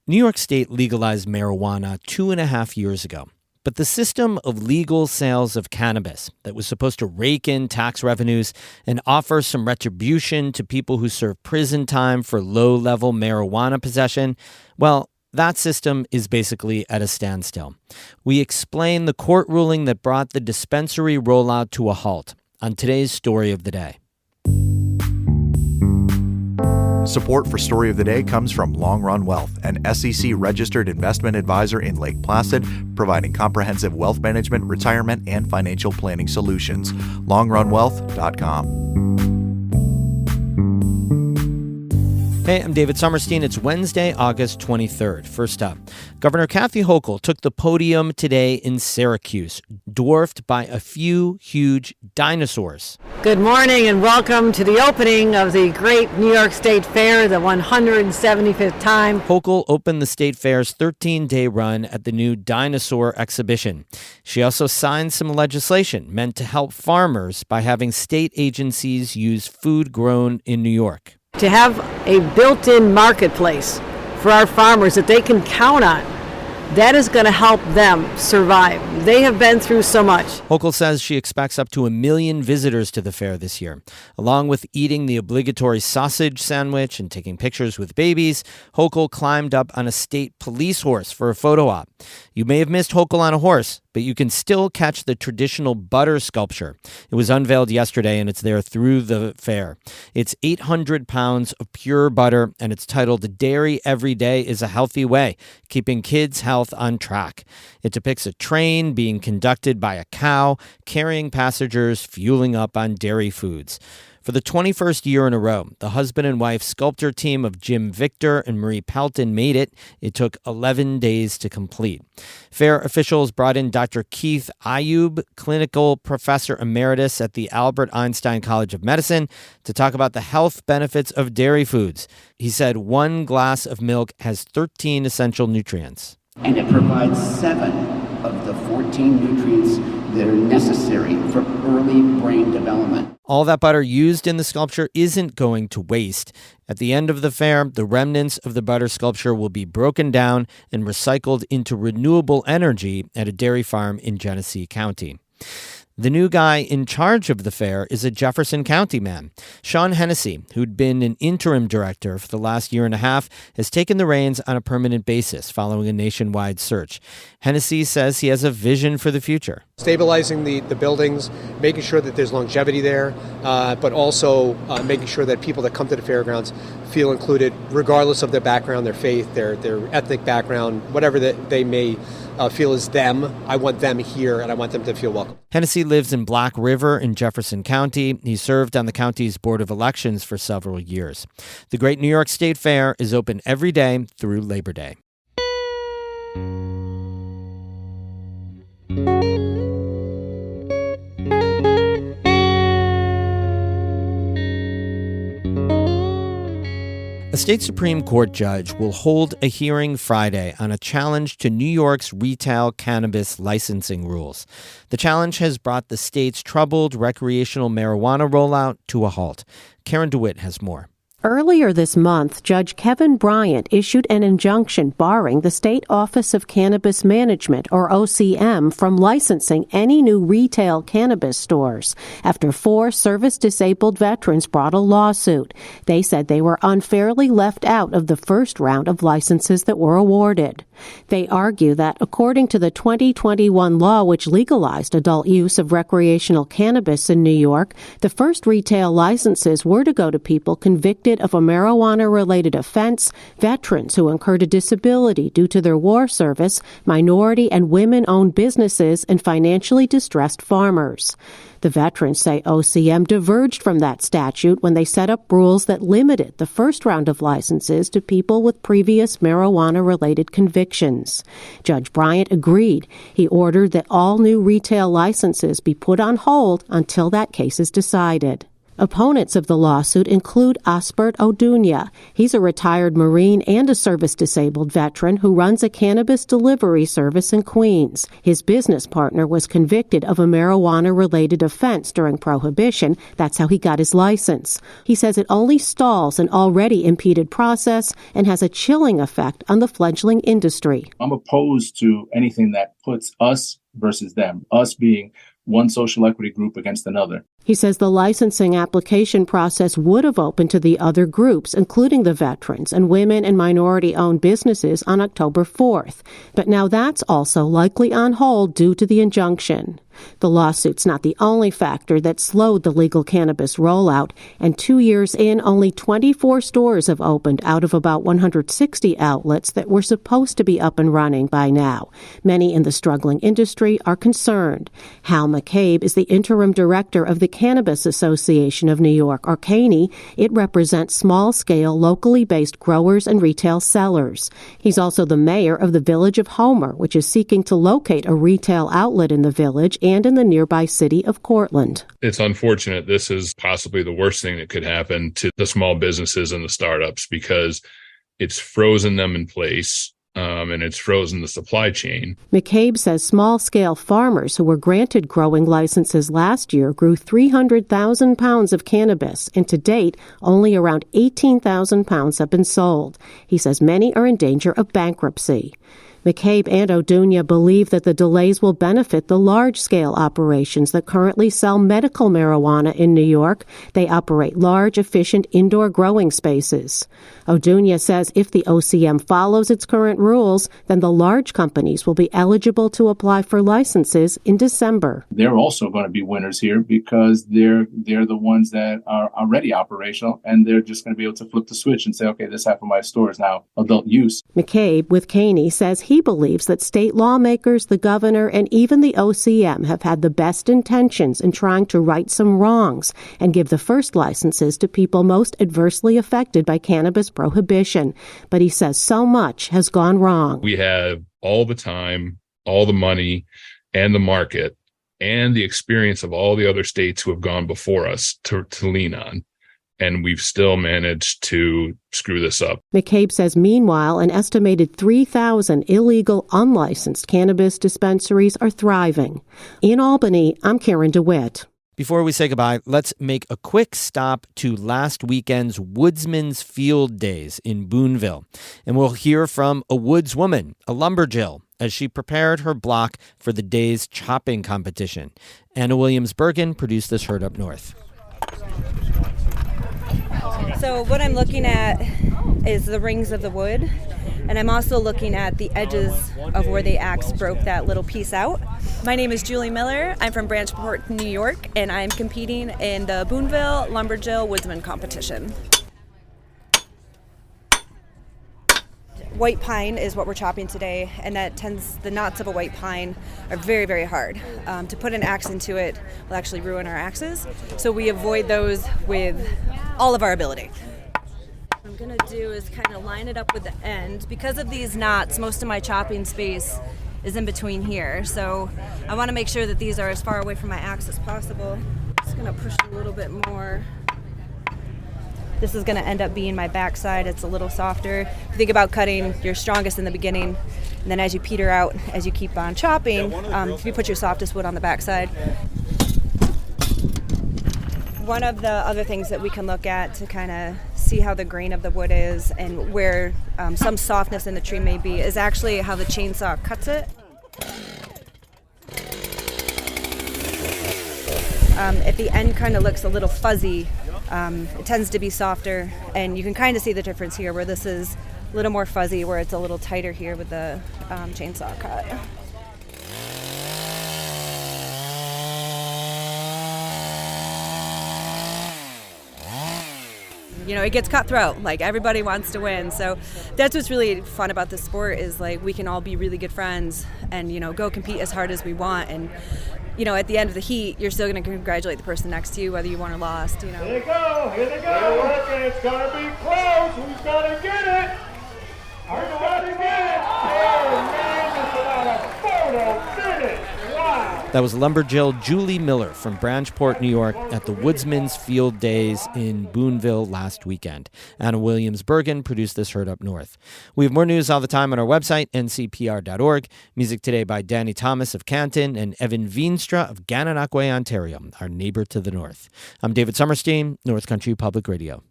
New York State legalized marijuana 2.5 years ago. But the system of legal sales of cannabis that was supposed to rake in tax revenues and offer some retribution to people who serve prison time for low-level marijuana possession, well, that system is basically at a standstill. We explain the court ruling that brought the dispensary rollout to a halt on today's Story of the Day. Support for Story of the Day comes from Long Run Wealth, an SEC-registered investment advisor in Lake Placid, providing comprehensive wealth management, retirement, and financial planning solutions. LongRunWealth.com. Hey, I'm David Sommerstein. It's Wednesday, August 23rd. First up, Governor Kathy Hochul took the podium today in Syracuse, dwarfed by a few huge dinosaurs. Good morning and welcome to the opening of the great New York State Fair, the 175th time. Hochul opened the State Fair's 13-day run at the new dinosaur exhibition. She also signed some legislation meant to help farmers by having state agencies use food grown in New York. To have a built-in marketplace for our farmers that they can count on, that is going to help them survive. They have been through so much. Hochul says she expects up to 1 million visitors to the fair this year. Along with eating the obligatory sausage sandwich and taking pictures with babies, Hochul climbed up on a state police horse for a photo op. You may have missed Hochul on a horse, but you can still catch the traditional butter sculpture. It was unveiled yesterday, and it's there through the fair. It's 800 pounds of pure butter, and it's titled Dairy Every Day is a Healthy Way, Keeping Kids' Health on Track. It depicts a train being conducted by a cow, carrying passengers fueling up on dairy foods. For the 21st year in a row, the husband and wife sculptor team of Jim Victor and Marie Pelton made it. It took 11 days to complete. Fair officials brought in Dr. Keith Ayub, clinical professor emeritus at the Albert Einstein College of Medicine, to talk about the health benefits of dairy foods. He said 1 glass of milk has 13 essential nutrients. And it provides 7 of the 14 nutrients that are necessary for early brain development. All that butter used in the sculpture isn't going to waste. At the end of the fair, the remnants of the butter sculpture will be broken down and recycled into renewable energy at a dairy farm in Genesee County. The new guy in charge of the fair is a Jefferson County man. Sean Hennessy, who'd been an interim director for the last year and a half, has taken the reins on a permanent basis following a nationwide search. Hennessy says he has a vision for the future. Stabilizing the buildings, making sure that there's longevity there, but also making sure that people that come to the fairgrounds feel included, regardless of their background, their faith, their ethnic background, whatever that they may feel is them. I want them here, and I want them to feel welcome. Hennessy lives in Black River in Jefferson County. He served on the county's Board of Elections for several years. The Great New York State Fair is open every day through Labor Day. A state Supreme Court judge will hold a hearing Friday on a challenge to New York's retail cannabis licensing rules. The challenge has brought the state's troubled recreational marijuana rollout to a halt. Karen DeWitt has more. Earlier this month, Judge Kevin Bryant issued an injunction barring the State Office of Cannabis Management, or OCM, from licensing any new retail cannabis stores after 4 service-disabled veterans brought a lawsuit. They said they were unfairly left out of the first round of licenses that were awarded. They argue that, according to the 2021 law which legalized adult use of recreational cannabis in New York, the first retail licenses were to go to people convicted of a marijuana-related offense, veterans who incurred a disability due to their war service, minority and women-owned businesses, and financially distressed farmers. The veterans say OCM diverged from that statute when they set up rules that limited the first round of licenses to people with previous marijuana-related convictions. Judge Bryant agreed. He ordered that all new retail licenses be put on hold until that case is decided. Opponents of the lawsuit include Asbert Odunya. He's a retired Marine and a service-disabled veteran who runs a cannabis delivery service in Queens. His business partner was convicted of a marijuana-related offense during Prohibition. That's how he got his license. He says it only stalls an already impeded process and has a chilling effect on the fledgling industry. I'm opposed to anything that puts us versus them, us being one social equity group against another. He says the licensing application process would have opened to the other groups, including the veterans and women and minority-owned businesses, on October 4th. But now that's also likely on hold due to the injunction. The lawsuit's not the only factor that slowed the legal cannabis rollout, and 2 years in, only 24 stores have opened out of about 160 outlets that were supposed to be up and running by now. Many in the struggling industry are concerned. Hal McCabe is the interim director of the Cannabis Association of New York, or CANY. It represents small-scale, locally based growers and retail sellers. He's also the mayor of the village of Homer, which is seeking to locate a retail outlet in the village and in the nearby city of Cortland. It's unfortunate. This is possibly the worst thing that could happen to the small businesses and the startups because it's frozen them in place. And it's frozen the supply chain. McCabe says small-scale farmers who were granted growing licenses last year grew 300,000 pounds of cannabis, and to date, only around 18,000 pounds have been sold. He says many are in danger of bankruptcy. McCabe and Odunya believe that the delays will benefit the large-scale operations that currently sell medical marijuana in New York. They operate large, efficient indoor growing spaces. Odunya says if the OCM follows its current rules, then the large companies will be eligible to apply for licenses in December. They're also going to be winners here because they're the ones that are already operational, and they're just going to be able to flip the switch and say, okay, this half of my store is now adult use. McCabe with CANY says he believes that state lawmakers, the governor, and even the OCM have had the best intentions in trying to right some wrongs and give the first licenses to people most adversely affected by cannabis prohibition. But he says so much has gone wrong. We have all the time, all the money, and the market, and the experience of all the other states who have gone before us to lean on. And we've still managed to screw this up. McCabe says, meanwhile, an estimated 3,000 illegal, unlicensed cannabis dispensaries are thriving. In Albany, I'm Karen DeWitt. Before we say goodbye, let's make a quick stop to last weekend's Woodsman's Field Days in Boonville. And we'll hear from a woods woman, a lumberjill, as she prepared her block for the day's chopping competition. Anna Williams-Bergen produced this herd up north. So what I'm looking at is the rings of the wood, and I'm also looking at the edges of where the axe broke that little piece out. My name is Julie Miller. I'm from Branchport, New York, and I'm competing in the Boonville Lumberjill Woodsman competition. White pine is what we're chopping today, and the knots of a white pine are very, very hard. To put an axe into it will actually ruin our axes, so we avoid those with all of our ability. What I'm going to do is kind of line it up with the end. Because of these knots, most of my chopping space is in between here, so I want to make sure that these are as far away from my axe as possible. Just going to push a little bit more. This is going to end up being my backside. It's a little softer. If you think about cutting, you're strongest in the beginning, and then as you peter out, as you keep on chopping, you put your softest wood on the backside. One of the other things that we can look at to kind of see how the grain of the wood is and where some softness in the tree may be is actually how the chainsaw cuts it. If the end kind of looks a little fuzzy, it tends to be softer, and you can kind of see the difference here where this is a little more fuzzy, where it's a little tighter here with the chainsaw cut. You know, it gets cutthroat. Like, everybody wants to win. So that's what's really fun about this sport is, like, we can all be really good friends and, you know, go compete as hard as we want. And, you know, at the end of the heat, you're still going to congratulate the person next to you, whether you won or lost, you know. Here they go. They're working. It's going to be close. Who's going to get it? Are you going to get it? Oh, man, it's about a photo finish. Wow. That was lumberjill Julie Miller from Branchport, New York, at the Woodsman's Field Days in Boonville last weekend. Anna Williams-Bergen produced this Heard Up North. We have more news all the time on our website, ncpr.org. Music today by Danny Thomas of Canton and Evan Veenstra of Gananoque, Ontario, our neighbor to the north. I'm David Summerstein, North Country Public Radio.